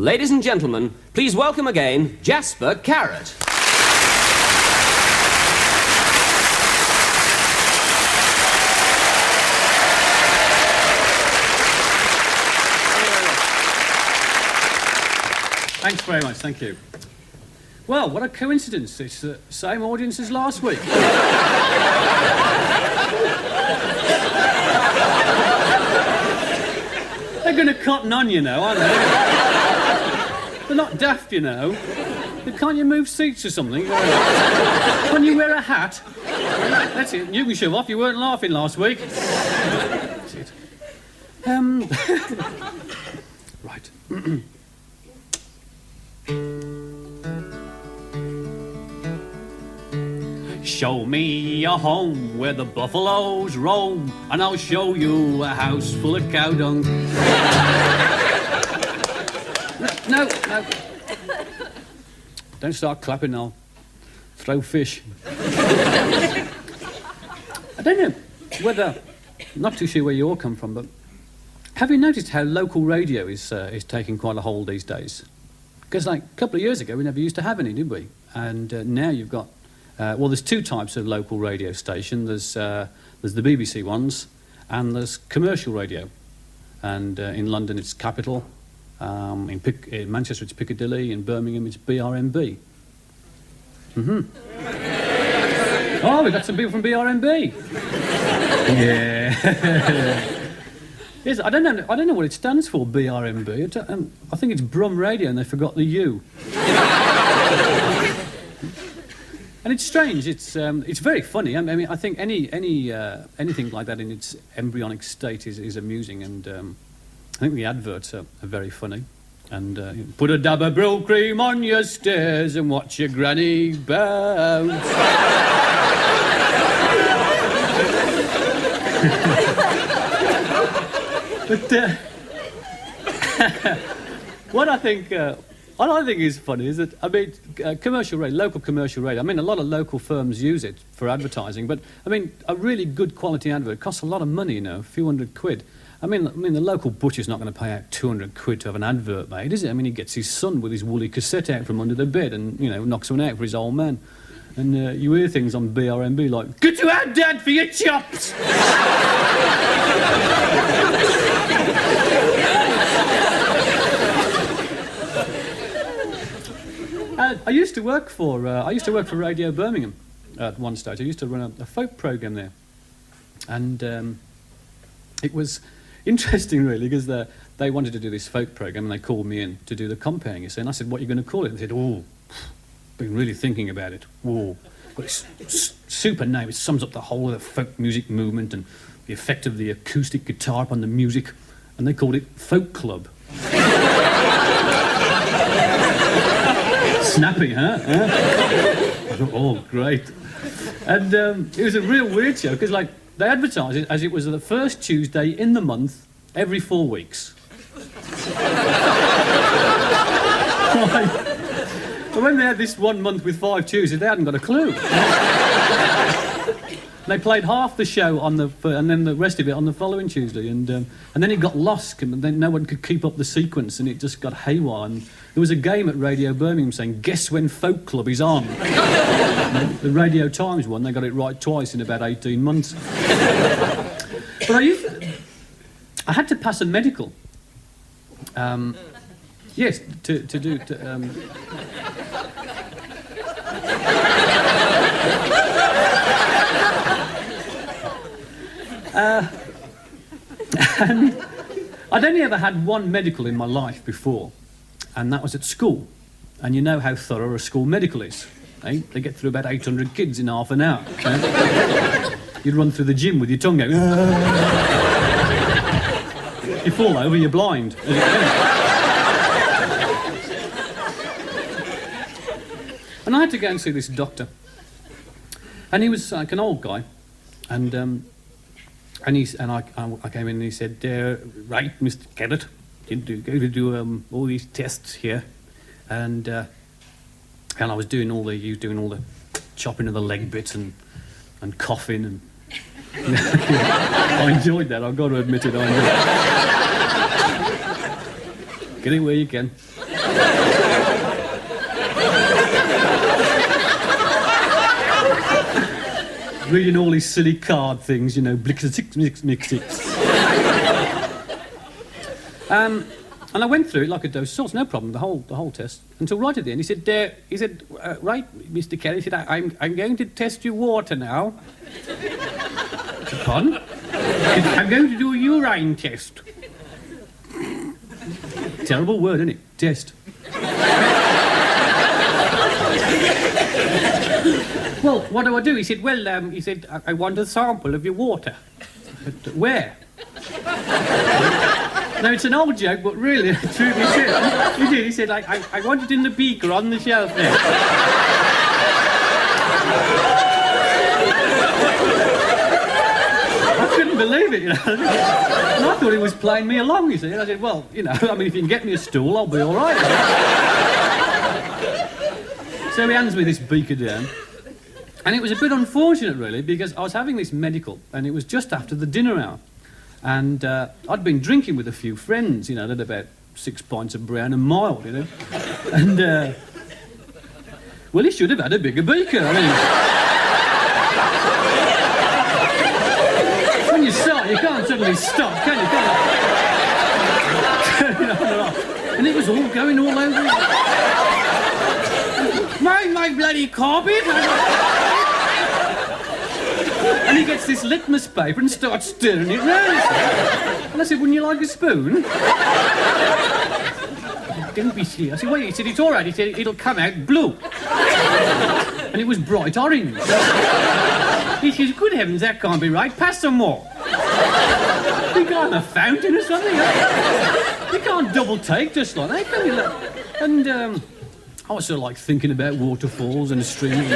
ladies and gentlemen, please welcome again Jasper Carrott. Thanks very much, thank you. Well, what a coincidence. It's the same audience as last week. They're going to cotton on, you know, aren't they? They're not daft, you know. Can't you move seats or something? Can you wear a hat? That's it. You can shove off. You weren't laughing last week. That's it. Right. Show me a home where the buffaloes roam, and I'll show you a house full of cow dung. No. Don't start clapping, I'll throw fish. I don't know whether, not too sure where you all come from, but have you noticed how local radio is taking quite a hold these days? Because like a couple of years ago we never used to have any, did we? And now you've got, well, there's two types of local radio station. There's the BBC ones, and there's commercial radio. And in London it's Capital, in Manchester it's Piccadilly, in Birmingham it's BRMB. Oh, we've got some people from BRMB. Yeah. Yes, I don't know what it stands for, BRMB. I think it's Brum Radio, and they forgot the U. And it's strange. It's very funny. I mean, I think anything like that in its embryonic state is amusing, and I think the adverts are very funny. And put a dab of brill cream on your stairs and watch your granny bounce. But what I think is funny is that, I mean, commercial radio, local commercial radio, I mean, a lot of local firms use it for advertising, but, I mean, a really good quality advert costs a lot of money, you know, a few £100. I mean, the local butcher's not going to pay out £200 to have an advert made, is it? I mean, he gets his son with his woolly cassette out from under the bed and, you know, knocks one out for his old man. And you hear things on BRMB like, "Get you out, Dad, for your chops!" I used to work for Radio Birmingham at one stage. I used to run a folk programme there, and it was interesting really because they wanted to do this folk programme and they called me in to do the comparing. You see, and I said, "What are you going to call it?" And they said, "Oh, been really thinking about it. Oh, but it's super name. It sums up the whole of the folk music movement and the effect of the acoustic guitar upon the music," and they called it Folk Club. Snappy, huh? I thought, oh, great. And it was a real weird show, because, like, they advertised it as it was the first Tuesday in the month, every 4 weeks. Right. But when they had this 1 month with 5 Tuesdays, they hadn't got a clue. They played half the show on and then the rest of it on the following Tuesday, and then it got lost, and then no one could keep up the sequence, and it just got haywire. And there was a game at Radio Birmingham saying, "Guess when Folk Club is on?" The Radio Times one, they got it right twice in about 18 months. But I had to pass a medical. Yes, to do. And I'd only ever had one medical in my life before, and that was at school. And you know how thorough a school medical is. Eh? They get through about 800 kids in half an hour. Eh? You'd run through the gym with your tongue out. You fall over, you're blind. And I had to go and see this doctor. And he was like an old guy. And I came in and he said, "Right, Mr. Carrott, you go to do all these tests here." And I was doing all the chopping of the leg bits and coughing and I enjoyed that. I've got to admit it. I enjoyed it. Get it where you can. Reading all these silly card things, you know, blix-a-six, mix-six. And I went through it like a dose of salt, no problem, the whole test, until right at the end. He said, right, Mr. Kelly, he said, I'm going to test your water now. I said, pardon? He said, I'm going to do a urine test. Terrible word, isn't it? Test. Well, what do I do? He said, well, I want a sample of your water. I said, where? No, it's an old joke, but really, truly said. He did. He said, I want it in the beaker on the shelf there. I couldn't believe it, you know. And I thought he was playing me along, you see. And I said, well, you know, I mean, if you can get me a stool, I'll be all right. So he hands me this beaker down. And it was a bit unfortunate, really, because I was having this medical, and it was just after the dinner hour. And I'd been drinking with a few friends, you know, they'd about 6 pints of brown and mild, you know. And, well, he should have had a bigger beaker, I mean. When you start, you can't suddenly stop, can you? And it was all going all over. My bloody carpet! And he gets this litmus paper and starts stirring it round. And I said, wouldn't you like a spoon? Don't be silly. I said, wait, he said, it's all right. He said, it'll come out blue. And it was bright orange. He says, good heavens, that can't be right. Pass some more. I think I'm a fountain or something. You can't double take just like that, can you? And I was sort of like thinking about waterfalls and streams.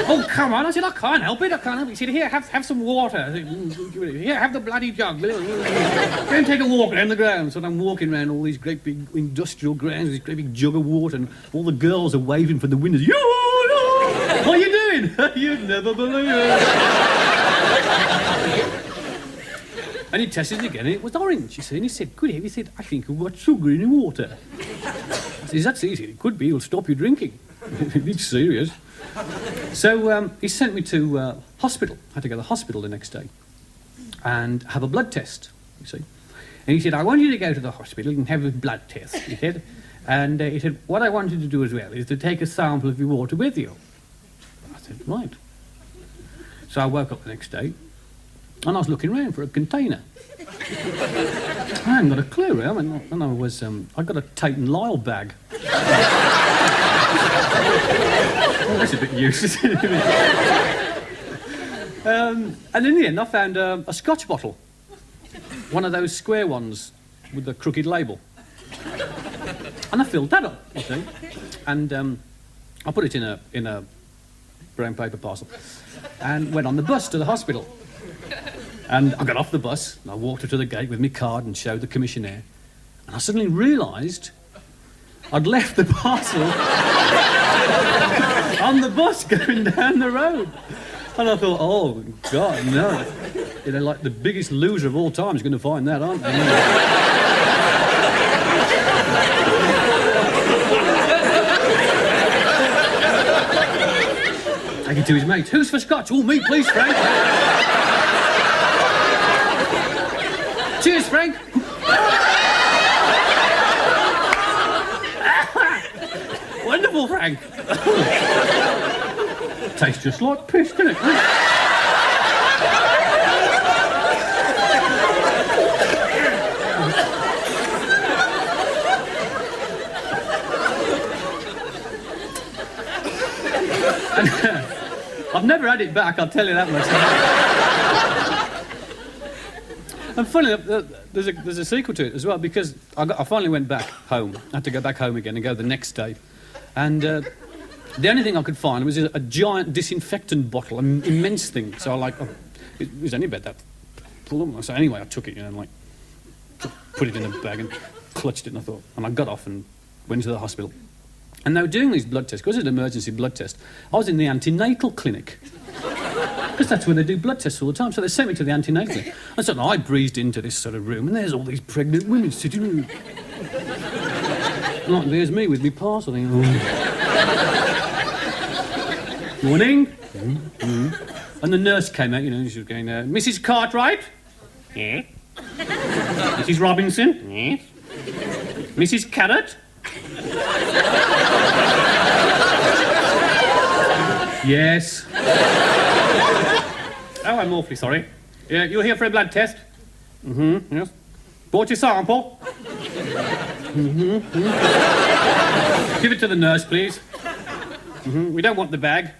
Oh, come on. I said, I can't help it. He said, here, have some water. I said, here, have the bloody jug. Go and take a walk around the grounds. So I'm walking around all these great big industrial grounds, this great big jug of water, and all the girls are waving from the windows. Yo! What are you doing? You'd never believe it. And he tested it again, and it was orange, you see. And he said, good, he said, I think I've got sugar in the water. I said, that's easy. It could be. It'll stop you drinking. It's serious. So he sent me to hospital. I had to go to the hospital the next day and have a blood test, you see. And he said, I want you to go to the hospital and have a blood test, he said. And he said, what I want you to do as well is to take a sample of your water with you. I said, right. So I woke up the next day and I was looking around for a container. I hadn't got a clue, I mean, and I got a Tate and Lyle bag. Well, that's a bit useless, isn't it? And in the end, I found a Scotch bottle. One of those square ones with the crooked label. And I filled that up, you see. And I put it in a brown paper parcel and went on the bus to the hospital. And I got off the bus and I walked her to the gate with my card and showed the commissionaire. And I suddenly realised I'd left the parcel on the bus going down the road. And I thought, oh, God, no. You know, like the biggest loser of all time is going to find that, aren't they? Take it to his mates. Who's for scotch? Oh, me, please, Frank. Cheers, Frank. Wonderful, Frank. Tastes just like piss, doesn't it? I've never had it back, I'll tell you that much. And funny enough, there's a sequel to it as well, because I finally went back home. I had to go back home again and go the next day. And the only thing I could find was a giant disinfectant bottle, an immense thing. So it was only about that full. So anyway, I took it, and put it in a bag and clutched it, and I got off and went to the hospital. And they were doing these blood tests. Because it's an emergency blood test, I was in the antenatal clinic. Because that's where they do blood tests all the time. So they sent me to the antenatal clinic. And so I breezed into this sort of room, and there's all these pregnant women sitting. Oh, there's me with me parcel. Morning. And the nurse came out, she was going, Mrs. Cartwright? Yes. Mrs. Robinson? Yes. Mrs. Carrott? Yes. Oh, I'm awfully sorry. Yeah, you're here for a blood test? Yes. Brought your sample? Give it to the nurse, please. We don't want the bag.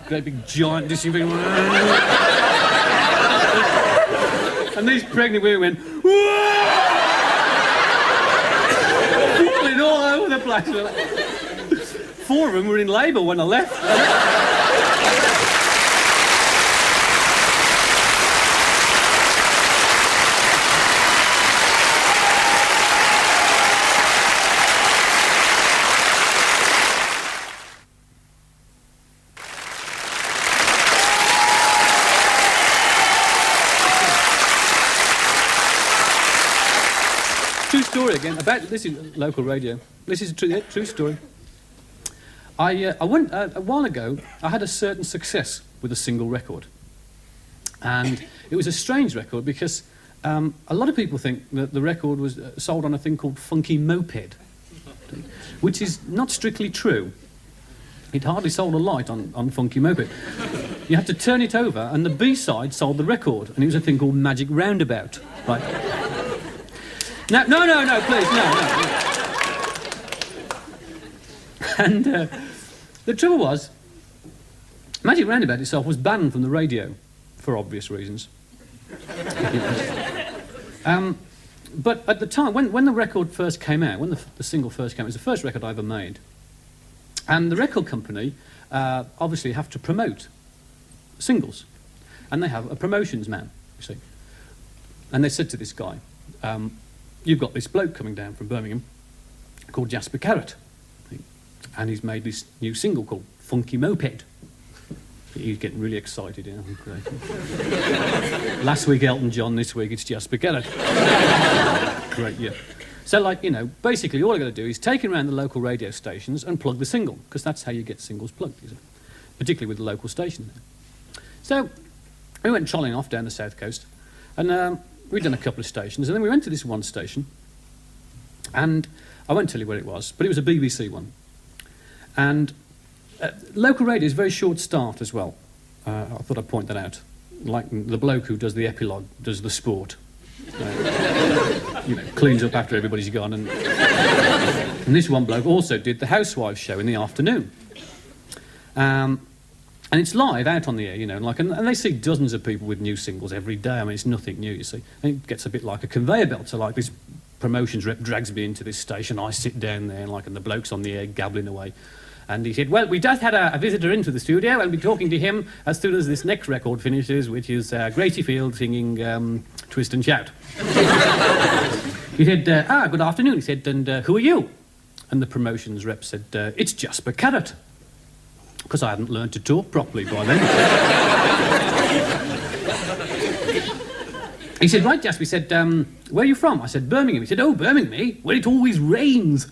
Great big giant disinfectant. And these pregnant women went, falling all over the place. 4 of them were in labour when I left. True story again. This is local radio. This is a true story. I went a while ago. I had a certain success with a single record, and it was a strange record because a lot of people think that the record was sold on a thing called Funky Moped, which is not strictly true. It hardly sold a light on Funky Moped. You had to turn it over, and the B-side sold the record, and it was a thing called Magic Roundabout. Right. No, please, no. And the trouble was, Magic Roundabout itself was banned from the radio, for obvious reasons. But at the time, when the record first came out, when the single first came out, it was the first record I ever made. And the record company obviously have to promote singles. And they have a promotions man, you see. And they said to this guy, you've got this bloke coming down from Birmingham called Jasper Carrott. And he's made this new single called Funky Moped. He's getting really excited, Great. Last week Elton John, this week it's Jasper Carrott. Great, yeah. So, basically all I've got to do is take it around the local radio stations and plug the single, because that's how you get singles plugged, particularly with the local station. So, we went trolling off down the south coast, and we'd done a couple of stations, and then we went to this one station, and I won't tell you where it was, but it was a BBC one. And local radio is very short staffed as well. I thought I'd point that out. Like the bloke who does the epilogue does the sport. Cleans up after everybody's gone. And this one bloke also did the Housewives show in the afternoon. And it's live out on the air, and they see dozens of people with new singles every day. I mean, it's nothing new, you see. And it gets a bit like a conveyor belt. So, this promotions rep drags me into this station. I sit down there, and the bloke's on the air gabbling away. And he said, well, we just had a visitor into the studio. I'll be talking to him as soon as this next record finishes, which is Gracie Field singing Twist and Shout. He said, good afternoon. He said, and who are you? And the promotions rep said, it's Jasper Carrott. Because I hadn't learned to talk properly by then. He said, right, Jasper. He said, where are you from? I said, Birmingham. He said, oh, Birmingham, eh? Where it always rains.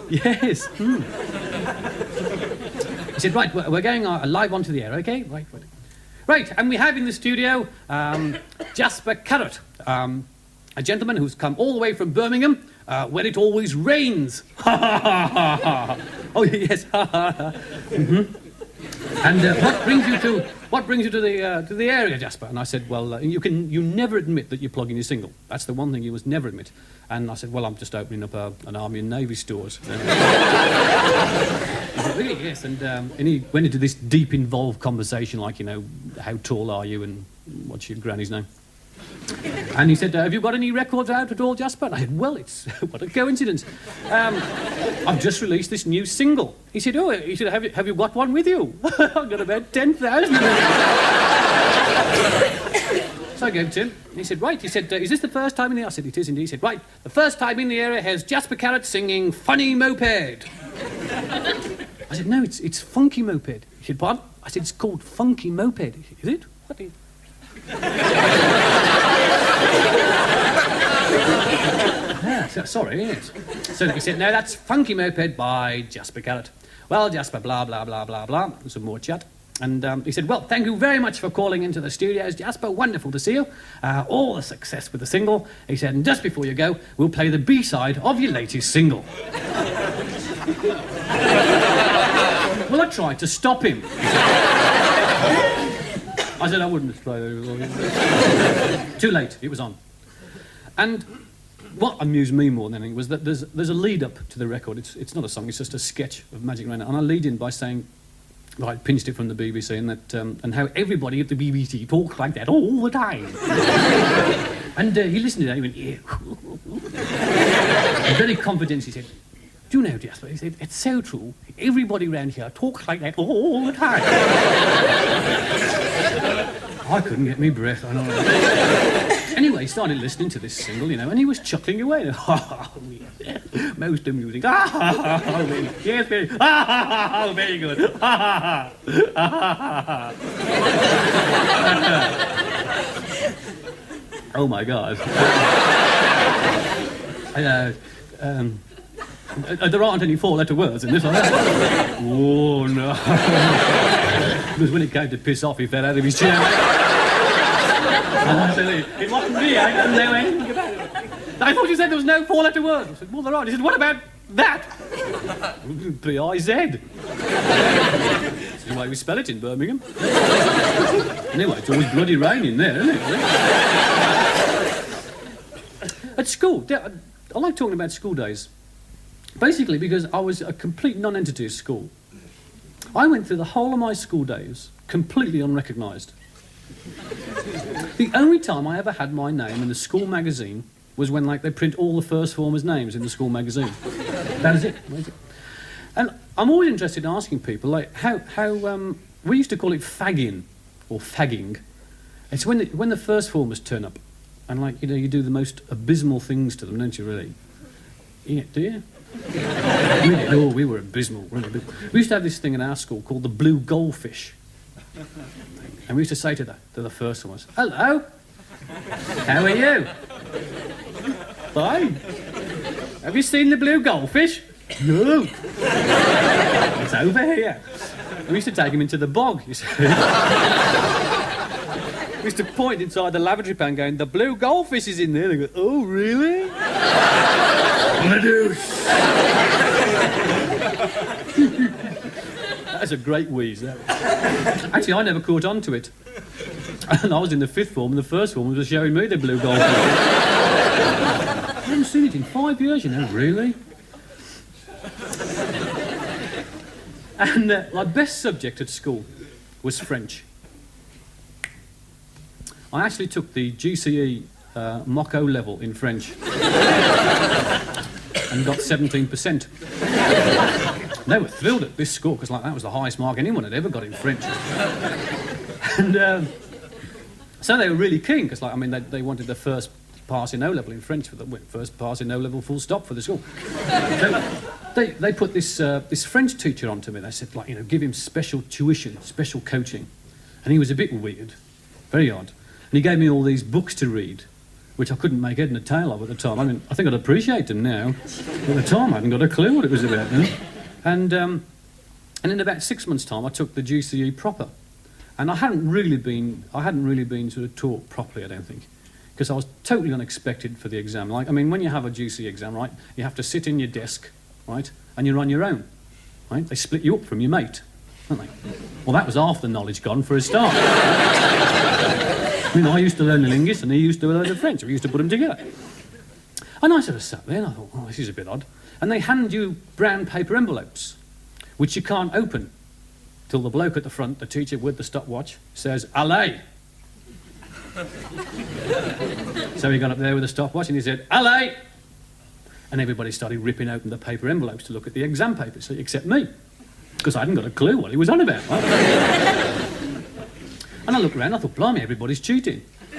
Yes. He said, right, we're going live onto the air, OK? Right. Right, and we have in the studio Jasper Carrott, a gentleman who's come all the way from Birmingham, where it always rains. Oh, yes. And what brings you to the area, Jasper? And I said, well, you never admit that you're plugging your single. That's the one thing you must never admit. And I said, well, I'm just opening up an Army and Navy stores. He said, really? Yes. And he went into this deep, involved conversation, like, how tall are you and what's your granny's name? And he said, have you got any records out at all, Jasper? And I said, well, what a coincidence. I've just released this new single. He said, have you got one with you? I've got about 10,000. So I gave it to him. He said, right. He said, is this the first time in the area? I said, it is indeed. He said, right, the first time in the area has Jasper Carrott singing Funny Moped. I said, no, it's Funky Moped. He said, pardon? I said, it's called Funky Moped. He said, is it? What is Yeah, sorry, yes. So he said, no, that's Funky Moped by Jasper Carrott. Well, Jasper, blah, blah, blah, blah, blah. Some more chat. And he said, well, thank you very much for calling into the studios, Jasper. Wonderful to see you. All the success with the single. He said, and just before you go, we'll play the B-side of your latest single. Well, I tried to stop him. I said I wouldn't play that. Too late, it was on. And what amused me more than anything was that there's a lead-up to the record. It's not a song, it's just a sketch of Magic Rain. And I lead in by saying, well, I pinched it from the BBC, and that and how everybody at the BBC talks like that all the time. And he listened to that, he went, yeah. And very confident, he said, do you know, Jasper? He said, it's so true. Everybody around here talks like that all the time. I couldn't get me breath, I know. Anyway, he started listening to this single, you know, and he was chuckling away. Most amusing. Yes, very. Very good. Oh my God. There aren't any four-letter words in this one. Oh no. Because when it came to piss off, he fell out of his chair. It wasn't me, I didn't know anything about it. I thought you said there was no four-letter word. I said, well, there aren't. He said, what about that? B-I-Z. That's the way we spell it in Birmingham. Anyway, it's always bloody raining there, isn't it? At school, I like talking about school days. Basically because I was a complete non-entity at school. I went through the whole of my school days completely unrecognised. The only time I ever had my name in the school magazine was when, like, they print all the first formers' names in the school magazine. That is it. And I'm always interested in asking people, like, how we used to call it fagging, or fagging. It's when the first formers turn up, and, like, you know, you do the most abysmal things to them, don't you, really? Yeah, do you? Really? Oh, we were abysmal, really abysmal. We used to have this thing in our school called the blue goldfish. And we used to say to the first one, hello, how are you? Fine. Have you seen the blue goldfish? No. It's over here. And we used to take him into the bog, you see. We used to point inside the lavatory pan going, the blue goldfish is in there. They go, oh, really? That's a great wheeze, that. Actually, I never caught on to it. And I was in the fifth form, and the first form was showing me the blue goldfish. I haven't seen it in 5 years, you know, really. And my best subject at school was French. I actually took the GCE mock O level in French and got 17%. They were thrilled at this score because, like, that was the highest mark anyone had ever got in French. And so they were really keen because, like, I mean, they wanted the first pass in O level in French for the first pass in O level full stop for the school. So they put this French teacher onto me. They said, like, you know, give him special tuition, special coaching, and he was a bit weird, very odd. And he gave me all these books to read, which I couldn't make head and tail of at the time. I mean, I think I'd appreciate them now. But at the time, I hadn't got a clue what it was about. You know? And in about 6 months' time, I took the GCE proper. And I hadn't really been sort of taught properly, I don't think, because I was totally unexpected for the exam. Like, I mean, when you have a GCE exam, right, you have to sit in your desk, right, and you're on your own, right? They split you up from your mate, don't they? Well, that was half the knowledge gone for a start. I mean, I used to learn the linguist and he used to learn the French. We used to put them together. And I sort of sat there and I thought, oh, this is a bit odd. And they hand you brown paper envelopes, which you can't open till the bloke at the front, the teacher with the stopwatch, says, allez. So he got up there with the stopwatch and he said, allez. And everybody started ripping open the paper envelopes to look at the exam papers, except me, because I hadn't got a clue what he was on about. Right? And I looked around, I thought, blimey, everybody's cheating. I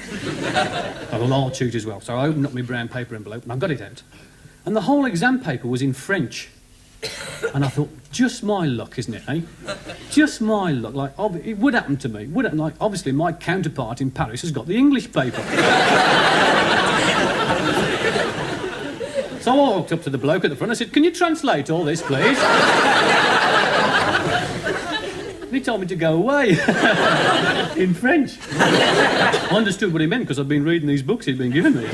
thought, I'll cheat as well. So I opened up my brown paper envelope and I got it out. And the whole exam paper was in French. And I thought, just my luck, isn't it, eh? Just my luck. Like, it would happen to me. Would happen, like, obviously, my counterpart in Paris has got the English paper. So I walked up to the bloke at the front. I said, "Can you translate all this, please?" He told me to go away in French. I understood what he meant because I'd been reading these books he'd been giving me.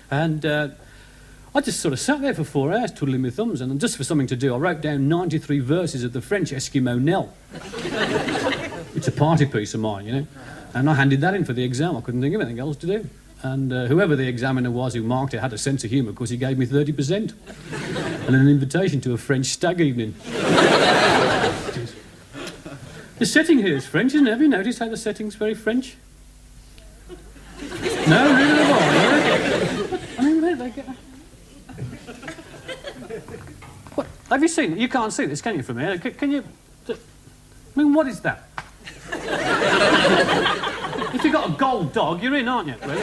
And I just sort of sat there for 4 hours twiddling my thumbs, and just for something to do, I wrote down 93 verses of the French Eskimo Knell. It's a party piece of mine, you know. And I handed that in for the exam. I couldn't think of anything else to do. And whoever the examiner was who marked it had a sense of humour because he gave me 30% and an invitation to a French stag evening. The setting here is French, isn't it? Have you noticed how the setting's very French? No, really at all. I mean, where did they get that? What? Have you seen it? You can't see this, can you, from here? Can you... I mean, what is that? If you've got a gold dog, you're in, aren't you? Really?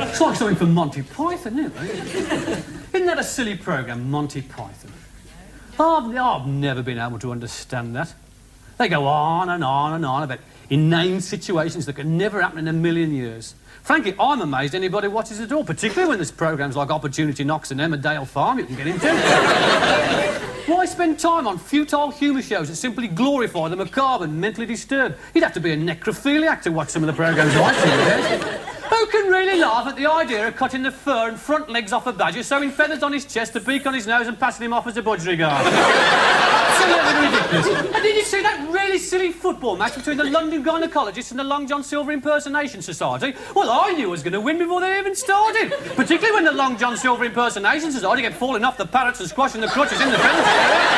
It's like something from Monty Python, isn't it? Isn't that a silly programme, Monty Python? I've never been able to understand that. They go on and on and on about inane situations that could never happen in a million years. Frankly, I'm amazed anybody watches it all, particularly when there's programmes like Opportunity Knocks and Emmerdale Farm you can get into. Why spend time on futile humour shows that simply glorify the macabre and mentally disturbed? You'd have to be a necrophiliac to watch some of the programmes I see. Who can really laugh at the idea of cutting the fur and front legs off a badger, sewing feathers on his chest, a beak on his nose and passing him off as a budgerigard? Absolutely ridiculous. And did you see that really silly football match between the London Gynecologists and the Long John Silver Impersonation Society? Well, I knew I was going to win before they even started. Particularly when the Long John Silver Impersonation Society kept falling off the parrots and squashing the crutches in the penalty area.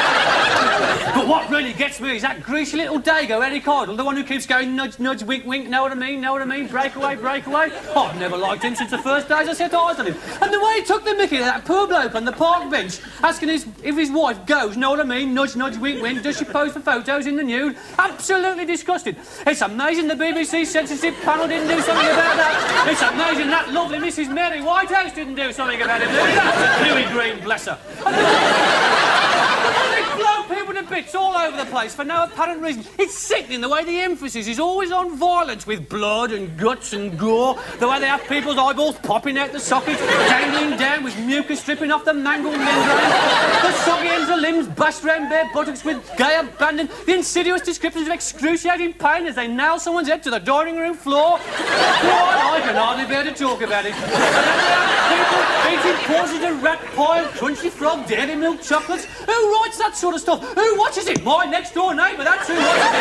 But what really gets me is that greasy little dago, Eric Idle, the one who keeps going nudge, nudge, wink, wink, know what I mean, know what I mean, breakaway, breakaway. I've never liked him since the first days I set eyes on him. And the way he took the mickey of that poor bloke on the park bench, asking if his wife goes, know what I mean, nudge, nudge, wink, wink, does she pose for photos in the nude? Absolutely disgusting. It's amazing the BBC censorship panel didn't do something about that. It's amazing that lovely Mrs Mary Whitehouse didn't do something about it. That's Louis Green, bless her. They blow people to bits all over the place for no apparent reason. It's sickening the way the emphasis is always on violence with blood and guts and gore, the way they have people's eyeballs popping out the sockets, dangling down with mucus dripping off the mangled membrane, the soggy ends of limbs bashed round bare buttocks with gay abandon, the insidious descriptions of excruciating pain as they nail someone's head to the dining room floor. Why, I can hardly bear to talk about it. People eating portions of rat pie and crunchy frog dairy milk chocolates. Who writes that sort of stuff? Who watches it? My next door neighbour, that's who watches it.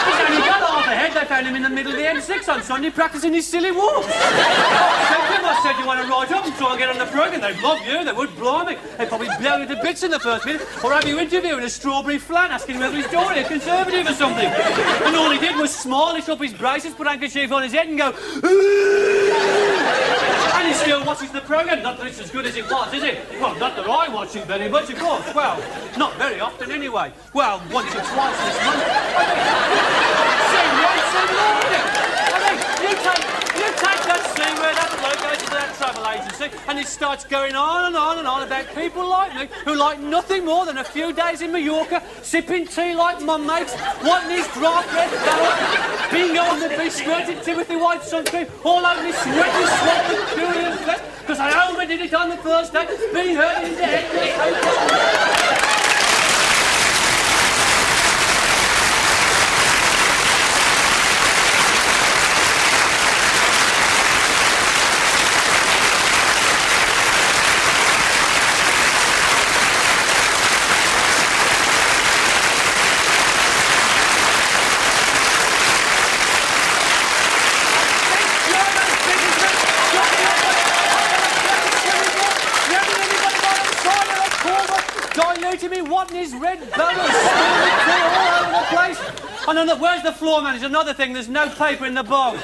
He's only got half a head. They found him in the middle of the M6 on Sunday practising his silly walks. I said you want to write up and try and get on the programme. They'd love you, they would, blimey. They'd probably blow you to bits in the first minute, or have you interviewing a strawberry flan asking whether he's Tory or Conservative or something. And all he did was smile, lift up his braces, put a handkerchief on his head and go, and he still watches the programme. Not that it's as good as it was, is it? Well, not that I watch it very much, of course. Well, not very often anyway. Well, once or twice this month. You take that scene where that bloke goes to that travel agency and it starts going on and on and on about people like me who like nothing more than a few days in Mallorca, sipping tea like mum mates, wanting his draft red barrel, bingo on the beach, squirting Timothy White sunscreen, all over me sweaty, sweaty, Julian flesh, because I overdid it on the first day, being hurt in the head. Me wanting his red barrel, spilling tea all over the place. And then where's the floor manager? Another thing, there's no paper in the bog.